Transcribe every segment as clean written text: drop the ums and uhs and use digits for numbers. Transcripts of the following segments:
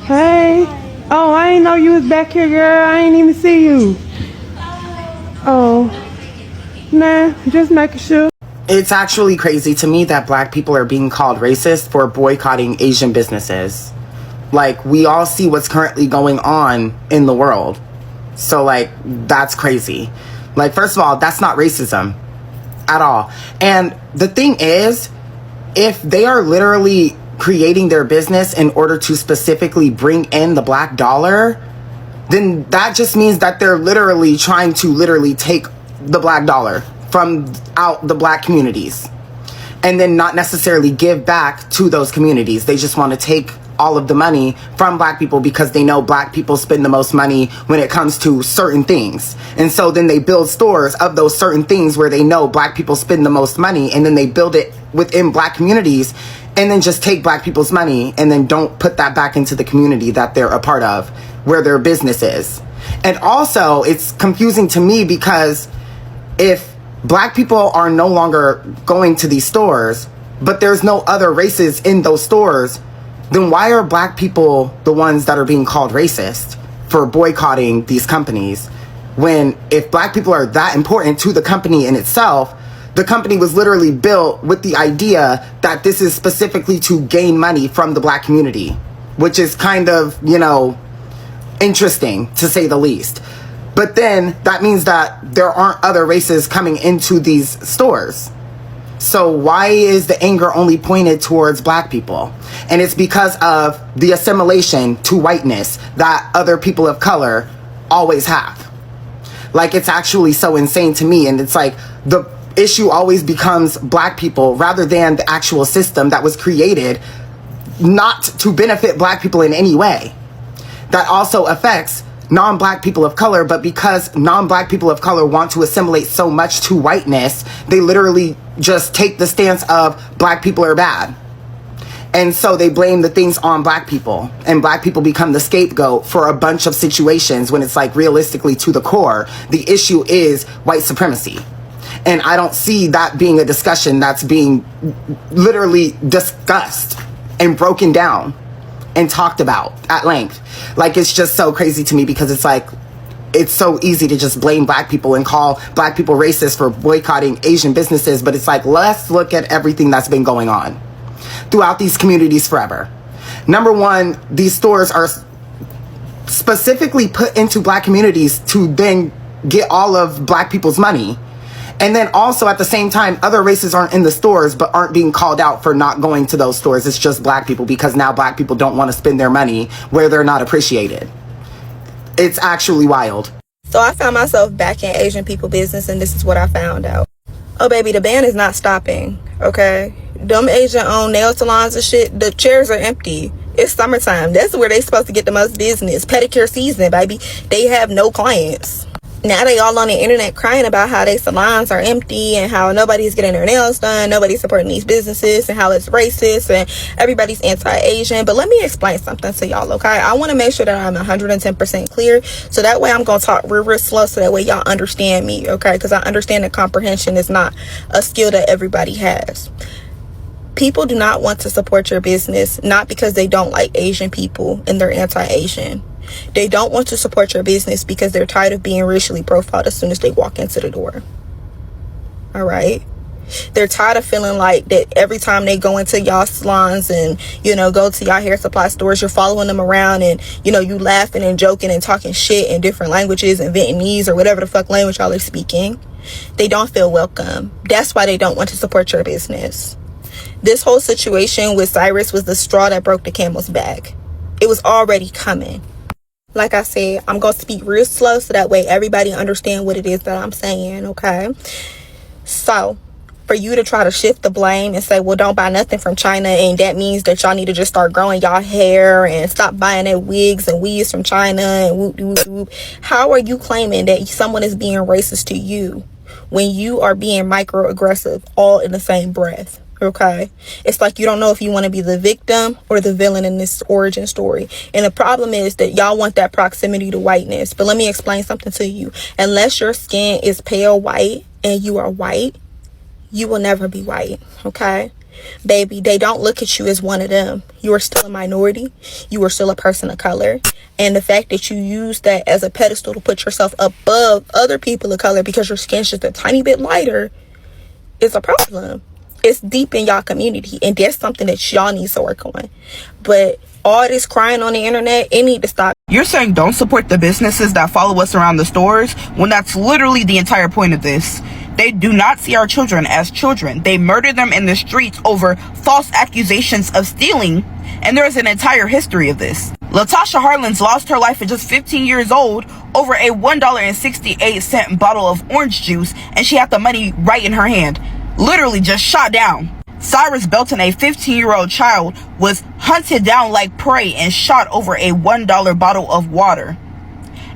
Hey. Oh, I didn't know you was back here, girl. I ain't even see you. Oh. Nah, just making sure. It's actually crazy to me that black people are being called racist for boycotting Asian businesses. Like, we all see what's currently going on in the world. So, like, that's crazy. Like, first of all, that's not racism at all. And the thing is, if they are literally creating their business in order to specifically bring in the black dollar, then that just means that they're literally trying to literally take the black dollar from out the black communities and then not necessarily give back to those communities. They just want to take all of the money from black people because they know black people spend the most money when it comes to certain things. And so then they build stores of those certain things where they know black people spend the most money, and then they build it within black communities and then just take black people's money and then don't put that back into the community that they're a part of, where their business is. And also, it's confusing to me because if black people are no longer going to these stores, but there's no other races in those stores, then why are black people the ones that are being called racist for boycotting these companies? When if black people are that important to the company in itself, the company was literally built with the idea that this is specifically to gain money from the black community, which is kind of, interesting to say the least. But then that means that there aren't other races coming into these stores. So why is the anger only pointed towards black people? And it's because of the assimilation to whiteness that other people of color always have. Like, it's actually so insane to me. And it's like the issue always becomes black people rather than the actual system that was created not to benefit black people in any way. That also affects non-black people of color, but because non-black people of color want to assimilate so much to whiteness, they literally just take the stance of black people are bad. And so they blame the things on black people, and black people become the scapegoat for a bunch of situations when it's like realistically to the core, the issue is white supremacy. And I don't see that being a discussion that's being literally discussed and broken down and talked about at length. Like, it's just so crazy to me because it's like, it's so easy to just blame black people and call black people racist for boycotting Asian businesses. But it's like, let's look at everything that's been going on throughout these communities forever. Number one, these stores are specifically put into black communities to then get all of black people's money. And then also at the same time, other races aren't in the stores but aren't being called out for not going to those stores. It's just black people because now black people don't want to spend their money where they're not appreciated. It's actually wild. So I found myself back in Asian people business, and this is what I found out. Oh, baby, the ban is not stopping, okay? Them Asian-owned nail salons and shit, the chairs are empty. It's summertime. That's where they supposed to get the most business. Pedicure season, baby. They have no clients. Now they all on the internet crying about how their salons are empty and how nobody's getting their nails done, nobody's supporting these businesses, and how it's racist and everybody's anti-Asian. But let me explain something to y'all, okay? I want to make sure that I'm 110% clear, so that way I'm going to talk real slow so that way y'all understand me, okay? Because I understand that comprehension is not a skill that everybody has. People do not want to support your business, not because they don't like Asian people and they're anti-Asian. They don't want to support your business because they're tired of being racially profiled as soon as they walk into the door. All right? They're tired of feeling like that every time they go into y'all salons and, go to y'all hair supply stores, you're following them around and, you laughing and joking and talking shit in different languages and Vietnamese or whatever the fuck language y'all are speaking. They don't feel welcome. That's why they don't want to support your business. This whole situation with Cyrus was the straw that broke the camel's back. It was already coming. Like I said, I'm going to speak real slow so that way everybody understand what it is that I'm saying, okay? So, for you to try to shift the blame and say, well, don't buy nothing from China, and that means that y'all need to just start growing y'all hair and stop buying their wigs and weaves from China and whoop, whoop, whoop. How are you claiming that someone is being racist to you when you are being microaggressive all in the same breath? Okay, it's like you don't know if you want to be the victim or the villain in this origin story. And the problem is that y'all want that proximity to whiteness. But let me explain something to you. Unless your skin is pale white and you are white, you will never be white. Okay, baby, they don't look at you as one of them. You are still a minority. You are still a person of color. And the fact that you use that as a pedestal to put yourself above other people of color because your skin's just a tiny bit lighter is a problem. It's deep in y'all community, and that's something that y'all need to work on. But all this crying on the internet, it need to stop. You're saying don't support the businesses that follow us around the stores when that's literally the entire point of this. They do not see our children as children. They murder them in the streets over false accusations of stealing, and there is an entire history of this. Latasha Harlins lost her life at just 15 years old over a $1.68 bottle of orange juice, and she had the money right in her hand. Literally just shot down. Cyrus Belton, a 15-year-old child, was hunted down like prey and shot over a $1 bottle of water.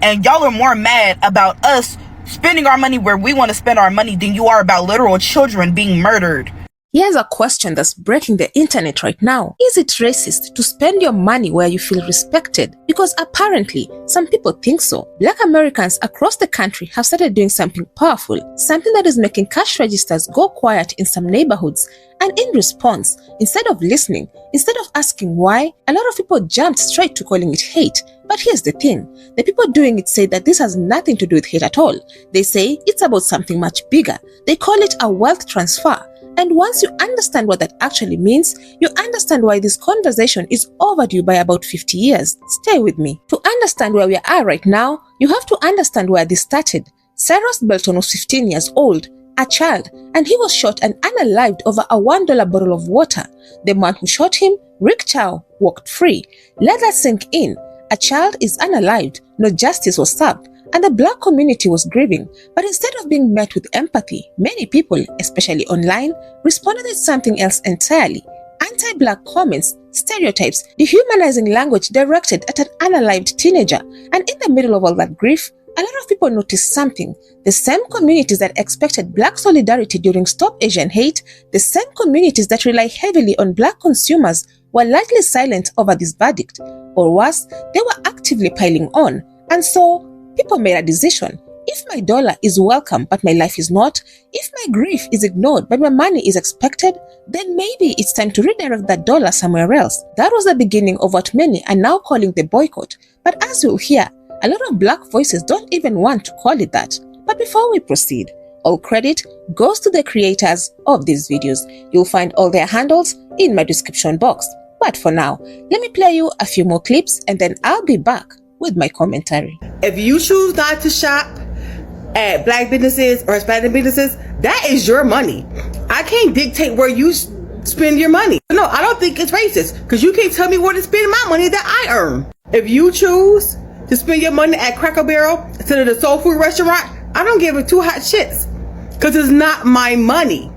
And y'all are more mad about us spending our money where we want to spend our money than you are about literal children being murdered. Here's a question that's breaking the internet right now. Is it racist to spend your money where you feel respected? Because apparently, some people think so. Black Americans across the country have started doing something powerful, something that is making cash registers go quiet in some neighborhoods. And in response, instead of listening, instead of asking why, a lot of people jumped straight to calling it hate. But here's the thing, the people doing it say that this has nothing to do with hate at all. They say it's about something much bigger. They call it a wealth transfer. And once you understand what that actually means, you understand why this conversation is overdue by about 50 years. Stay with me. To understand where we are right now, you have to understand where this started. Cyrus Belton was 15 years old, a child, and he was shot and unalived over a $1 bottle of water. The man who shot him, Rick Chow, walked free. Let that sink in. A child is unalived, no justice was served, and the black community was grieving. But instead of being met with empathy, many people, especially online, responded with something else entirely. Anti-black comments, stereotypes, dehumanizing language directed at an unalived teenager. And in the middle of all that grief, a lot of people noticed something. The same communities that expected black solidarity during Stop Asian Hate, the same communities that rely heavily on black consumers were largely silent over this verdict. Or worse, they were actively piling on. And so, people made a decision. If my dollar is welcome but my life is not, if my grief is ignored but my money is expected, then maybe it's time to redirect that dollar somewhere else. That was the beginning of what many are now calling the boycott. But as you'll hear, a lot of black voices don't even want to call it that. But before we proceed, all credit goes to the creators of these videos. You'll find all their handles in my description box. But for now, let me play you a few more clips and then I'll be back with my commentary. If you choose not to shop at black businesses or Hispanic businesses, that is your money. I can't dictate where you spend your money. No, I don't think it's racist because you can't tell me where to spend my money that I earn. If you choose to spend your money at Cracker Barrel instead of the soul food restaurant, I don't give a two hot shits because it's not my money.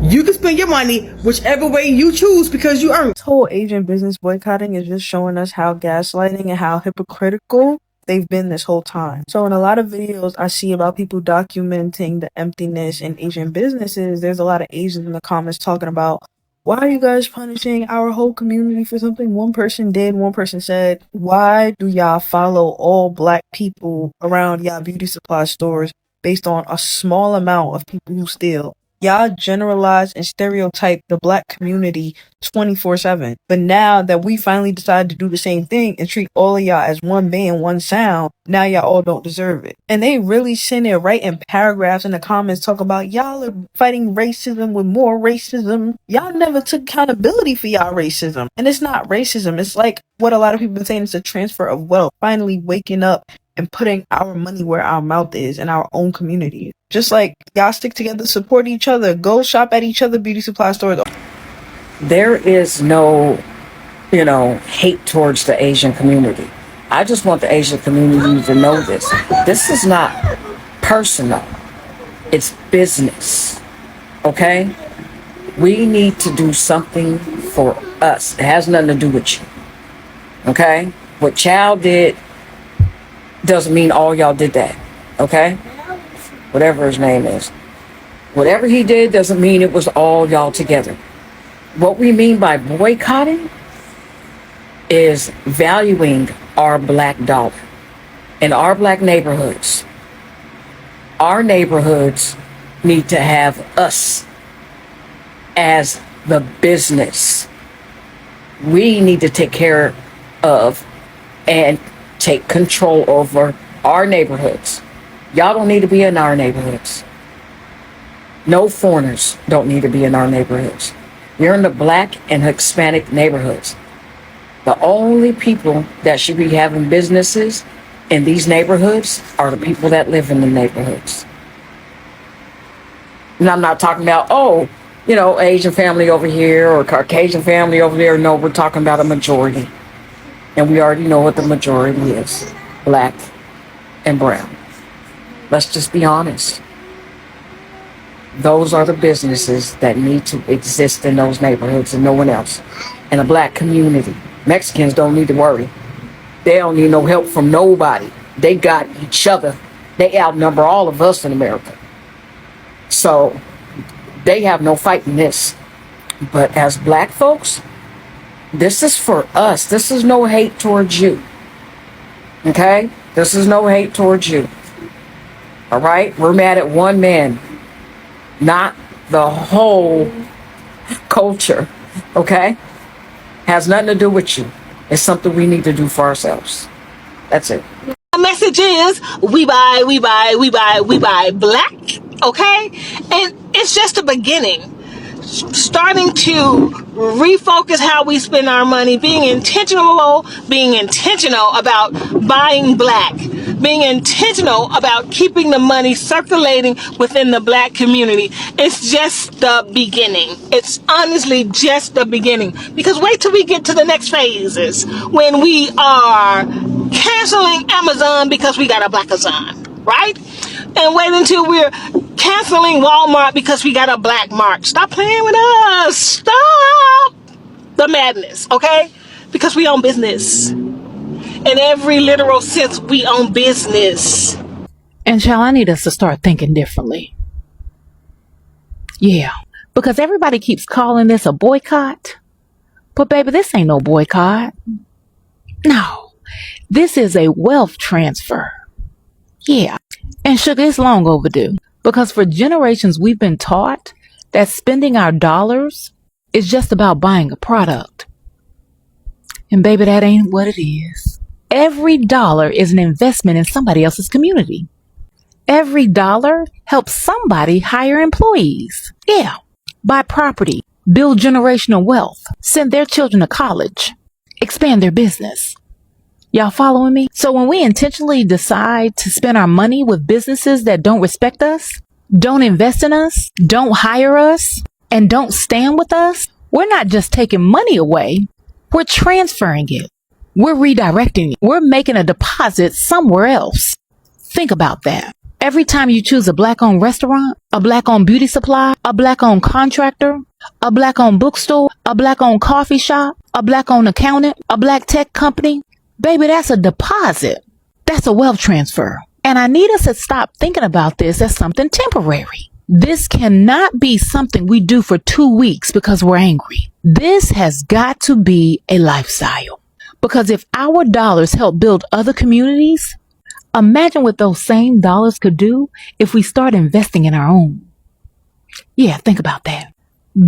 You can spend your money whichever way you choose because you earn. This whole Asian business boycotting is just showing us how gaslighting and how hypocritical they've been this whole time. So in a lot of videos I see about people documenting the emptiness in Asian businesses, there's a lot of Asians in the comments talking about, why are you guys punishing our whole community for something one person did? One person said, why do y'all follow all black people around y'all beauty supply stores based on a small amount of people who steal? Y'all generalize and stereotype the black community 24/7. But now that we finally decided to do the same thing and treat all of y'all as one band, one sound, now y'all all don't deserve it. And they really send it right in paragraphs in the comments talk about y'all are fighting racism with more racism. Y'all never took accountability for y'all racism. And it's not racism. It's like what a lot of people have been saying, it's a transfer of wealth. Finally waking up and putting our money where our mouth is in our own community. Just like y'all stick together, support each other, go shop at each other beauty supply stores. There is no, hate towards the Asian community. I just want the Asian community to know this. This is not personal. It's business. Okay? We need to do something for us. It has nothing to do with you. Okay? What Chow did doesn't mean all y'all did that. Okay? Whatever his name is. Whatever he did doesn't mean it was all y'all together. What we mean by boycotting is valuing our black dollar in our black neighborhoods. Our neighborhoods need to have us as the business. We need to take care of and take control over our neighborhoods. Y'all don't need to be in our neighborhoods. No foreigners don't need to be in our neighborhoods. You're in the Black and Hispanic neighborhoods. The only people that should be having businesses in these neighborhoods are the people that live in the neighborhoods. And I'm not talking about, Asian family over here or Caucasian family over there. No, we're talking about a majority. And we already know what the majority is. Black and brown. Let's just be honest. Those are the businesses that need to exist in those neighborhoods and no one else. And a Black community. Mexicans don't need to worry. They don't need no help from nobody. They got each other. They outnumber all of us in America. So they have no fight in this. But as Black folks, this is for us. This is no hate towards you. Okay? This is no hate towards you. All right? We're mad at one man, not the whole culture. Okay? Has nothing to do with you. It's something we need to do for ourselves. That's it. The message is we buy black, okay? And it's just a beginning. Starting to refocus how we spend our money, being intentional about buying black, being intentional about keeping the money circulating within the Black community. It's just the beginning. It's honestly just the beginning. Because wait till we get to the next phases when we are canceling Amazon because we got a Blackazon, right? And wait until we're canceling Walmart because we got a black mark. Stop playing with us. Stop the madness, okay? Because we own business. In every literal sense, we own business. And child, I need us to start thinking differently. Yeah, because everybody keeps calling this a boycott. But baby, this ain't no boycott. No, this is a wealth transfer. Yeah. And sugar, it's long overdue. Because for generations we've been taught that spending our dollars is just about buying a product. And baby, that ain't what it is. Every dollar is an investment in somebody else's community. Every dollar helps somebody hire employees. Yeah. Buy property, build generational wealth, send their children to college, expand their business. Y'all following me? So when we intentionally decide to spend our money with businesses that don't respect us, don't invest in us, don't hire us, and don't stand with us, we're not just taking money away, we're transferring it. We're redirecting it. We're making a deposit somewhere else. Think about that. Every time you choose a Black-owned restaurant, a Black-owned beauty supply, a Black-owned contractor, a Black-owned bookstore, a Black-owned coffee shop, a Black-owned accountant, a Black tech company, baby, that's a deposit. That's a wealth transfer. And I need us to stop thinking about this as something temporary. This cannot be something we do for 2 weeks because we're angry. This has got to be a lifestyle. Because if our dollars help build other communities, imagine what those same dollars could do if we start investing in our own. Yeah, think about that.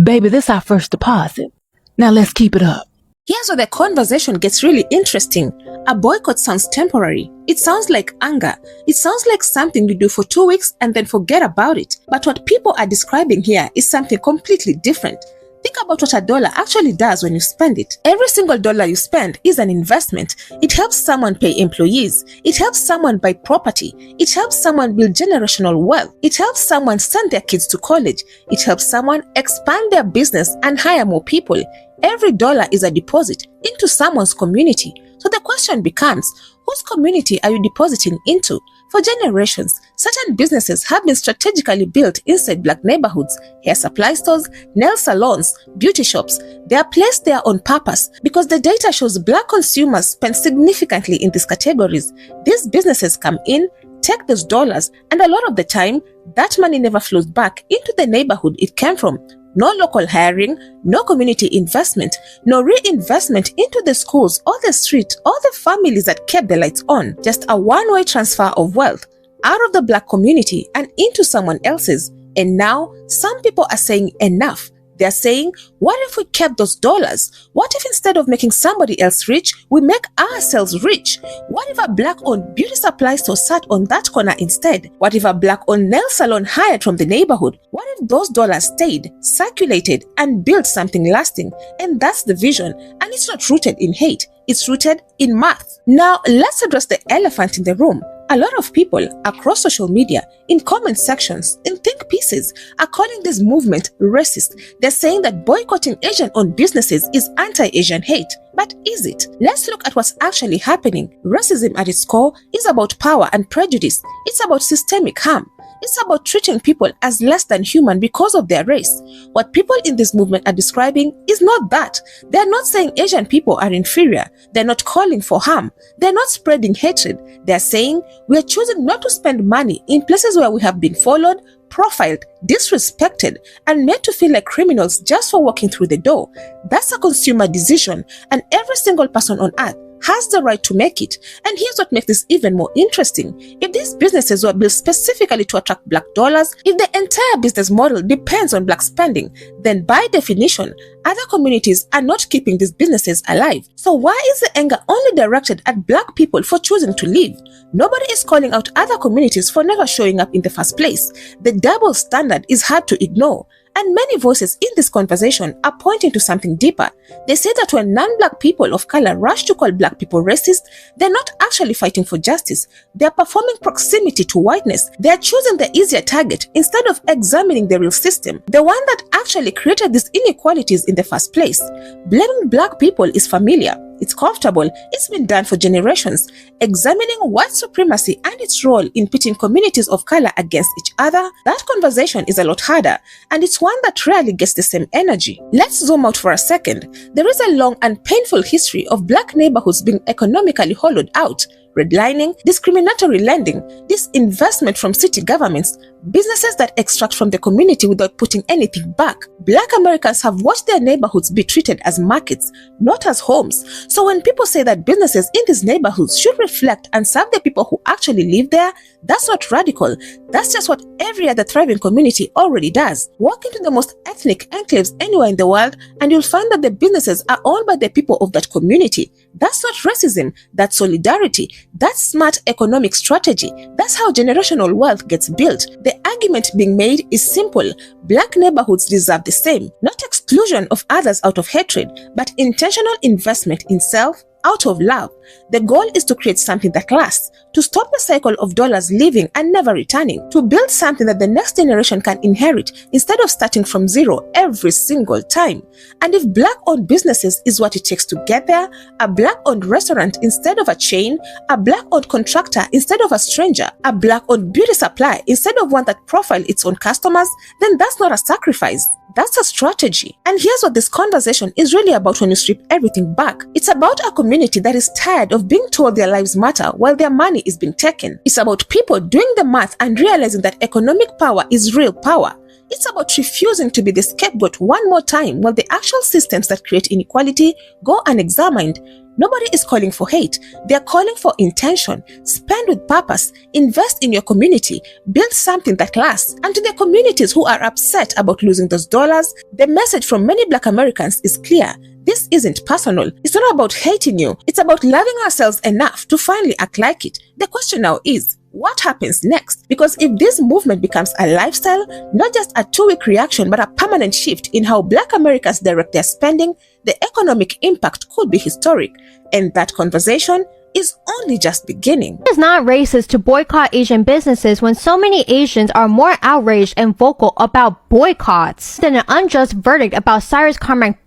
Baby, this is our first deposit. Now let's keep it up. Here's where the conversation gets really interesting. A boycott sounds temporary. It sounds like anger. It sounds like something you do for 2 weeks and then forget about it. But what people are describing here is something completely different. Think about what a dollar actually does when you spend it. Every single dollar you spend is an investment. It helps someone pay employees. It helps someone buy property. It helps someone build generational wealth. It helps someone send their kids to college. It helps someone expand their business and hire more people. Every dollar is a deposit into someone's community. So the question becomes, whose community are you depositing into? For generations, certain businesses have been strategically built inside Black neighborhoods. Hair supply stores, nail salons, beauty shops. They are placed there on purpose because the data shows Black consumers spend significantly in these categories. These businesses come in, take those dollars, and a lot of the time, that money never flows back into the neighborhood it came from. No local hiring, no community investment, no reinvestment into the schools or the street or the families that kept the lights on. Just a one-way transfer of wealth out of the Black community and into someone else's. And now, some people are saying enough. They're saying, what if we kept those dollars? What if instead of making somebody else rich, we make ourselves rich? What if a black-owned beauty supply store sat on that corner instead? What if a black-owned nail salon hired from the neighborhood? What if those dollars stayed, circulated, and built something lasting? And that's the vision. And it's not rooted in hate. It's rooted in math. Now, let's address the elephant in the room. A lot of people across social media, in comment sections, in think pieces, are calling this movement racist. They're saying that boycotting Asian-owned businesses is anti-Asian hate. But is it? Let's look at what's actually happening. Racism at its core is about power and prejudice. It's about systemic harm. It's about treating people as less than human because of their race. What people in this movement are describing is not that. They're not saying Asian people are inferior. They're not calling for harm. They're not spreading hatred. They're saying we're choosing not to spend money in places where we have been followed, profiled, disrespected, and made to feel like criminals just for walking through the door. That's a consumer decision, and every single person on earth has the right to make it. And here's what makes this even more interesting. If these businesses were built specifically to attract black dollars, if the entire business model depends on black spending, then by definition, other communities are not keeping these businesses alive. So why is the anger only directed at black people for choosing to leave? Nobody is calling out other communities for never showing up in the first place. The double standard is hard to ignore. And many voices in this conversation are pointing to something deeper. They say that when non-black people of color rush to call black people racist, they're not actually fighting for justice. They're performing proximity to whiteness. They're choosing the easier target instead of examining the real system, the one that actually created these inequalities in the first place. Blaming black people is familiar. It's comfortable. It's been done for generations. Examining white supremacy and its role in pitting communities of color against each other, that conversation is a lot harder, and it's one that rarely gets the same energy. Let's zoom out for a second. There is a long and painful history of black neighborhoods being economically hollowed out. Redlining, discriminatory lending, disinvestment from city governments, businesses that extract from the community without putting anything back. Black Americans have watched their neighborhoods be treated as markets, not as homes. So when people say that businesses in these neighborhoods should reflect and serve the people who actually live there, that's not radical. That's just what every other thriving community already does. Walk into the most ethnic enclaves anywhere in the world and you'll find that the businesses are owned by the people of that community. That's not racism, that's solidarity. That's smart economic strategy. That's how generational wealth gets built. The argument being made is simple. Black neighborhoods deserve the same, not exclusion of others out of hatred, but intentional investment in self out of love. The goal is to create something that lasts, to stop the cycle of dollars leaving and never returning, to build something that the next generation can inherit instead of starting from zero every single time. And if black-owned businesses is what it takes to get there, a black-owned restaurant instead of a chain, a black-owned contractor instead of a stranger, a black-owned beauty supply instead of one that profiles its own customers, then that's not a sacrifice. That's a strategy. And here's what this conversation is really about when you strip everything back. It's about a community that is tired of being told their lives matter while their money is being taken. It's about people doing the math and realizing that economic power is real power. It's about refusing to be the scapegoat one more time while the actual systems that create inequality go unexamined. Nobody is calling for hate. They're calling for intention. Spend with purpose. Invest in your community. Build something that lasts. And to the communities who are upset about losing those dollars, the message from many Black Americans is clear. This isn't personal. It's not about hating you. It's about loving ourselves enough to finally act like it. The question now is, what happens next? Because if this movement becomes a lifestyle, not just a 2-week reaction, but a permanent shift in how Black Americans direct their spending, the economic impact could be historic. And that conversation is only just beginning. It is not racist to boycott Asian businesses when so many Asians are more outraged and vocal about boycotts than an unjust verdict about Cyrus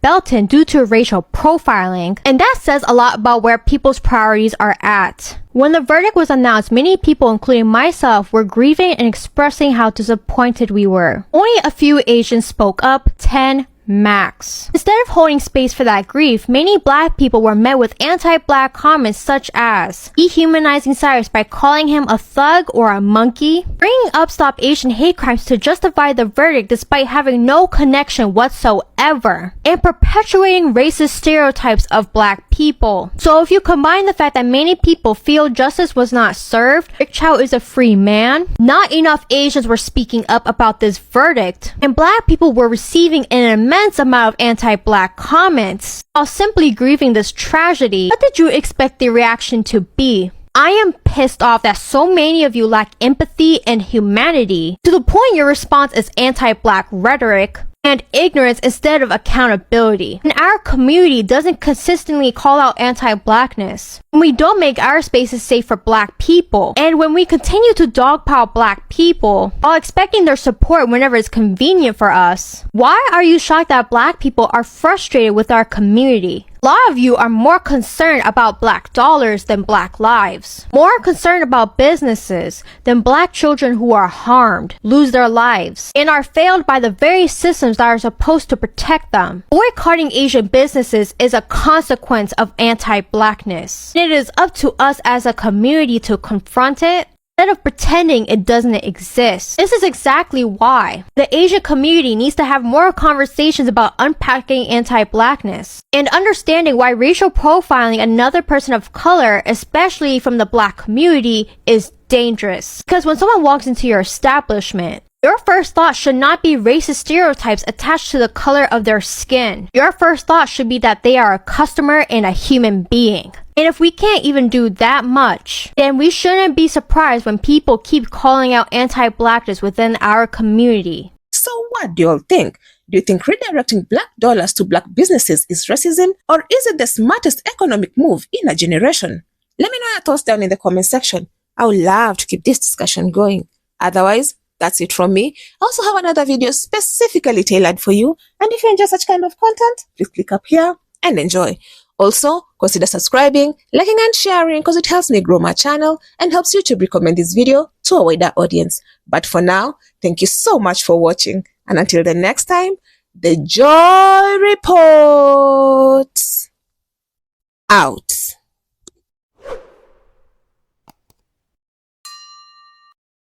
Belton due to racial profiling. And that says a lot about where people's priorities are at. When the verdict was announced, many people, including myself, were grieving and expressing how disappointed we were. Only a few Asians spoke up, 10 max. Instead of holding space for that grief, many Black people were met with anti-Black comments such as dehumanizing Cyrus by calling him a thug or a monkey, bringing up Stop Asian Hate Crimes to justify the verdict despite having no connection whatsoever, and perpetuating racist stereotypes of Black people. So if you combine the fact that many people feel justice was not served, Rick Chow is a free man, not enough Asians were speaking up about this verdict, and Black people were receiving an immense immense amount of anti-black comments while simply grieving this tragedy. What did you expect the reaction to be? I am pissed off that so many of you lack empathy and humanity, to the point your response is anti-black rhetoric and ignorance instead of accountability. And our community doesn't consistently call out anti-blackness, when we don't make our spaces safe for black people, and when we continue to dogpile black people while expecting their support whenever it's convenient for us. Why are you shocked that black people are frustrated with our community? A lot of you are more concerned about black dollars than black lives. More concerned about businesses than black children who are harmed, lose their lives, and are failed by the very systems that are supposed to protect them. Boycotting Asian businesses is a consequence of anti-blackness. It is up to us as a community to confront it, instead of pretending it doesn't exist. This is exactly why the Asian community needs to have more conversations about unpacking anti-blackness and understanding why racial profiling another person of color, especially from the black community, is dangerous. Because when someone walks into your establishment, your first thought should not be racist stereotypes attached to the color of their skin. Your first thought should be that they are a customer and a human being. And if we can't even do that much, then we shouldn't be surprised when people keep calling out anti-blackness within our community. So what do you all think? Do you think redirecting black dollars to black businesses is racism, or is it the smartest economic move in a generation? Let me know your thoughts down in the comment section. I would love to keep this discussion going. Otherwise, that's it from me. I also have another video specifically tailored for you. And if you enjoy such kind of content, please click up here and enjoy. Also, consider subscribing, liking and sharing because it helps me grow my channel and helps YouTube recommend this video to a wider audience. But for now, thank you so much for watching. And until the next time, the Joy Report out.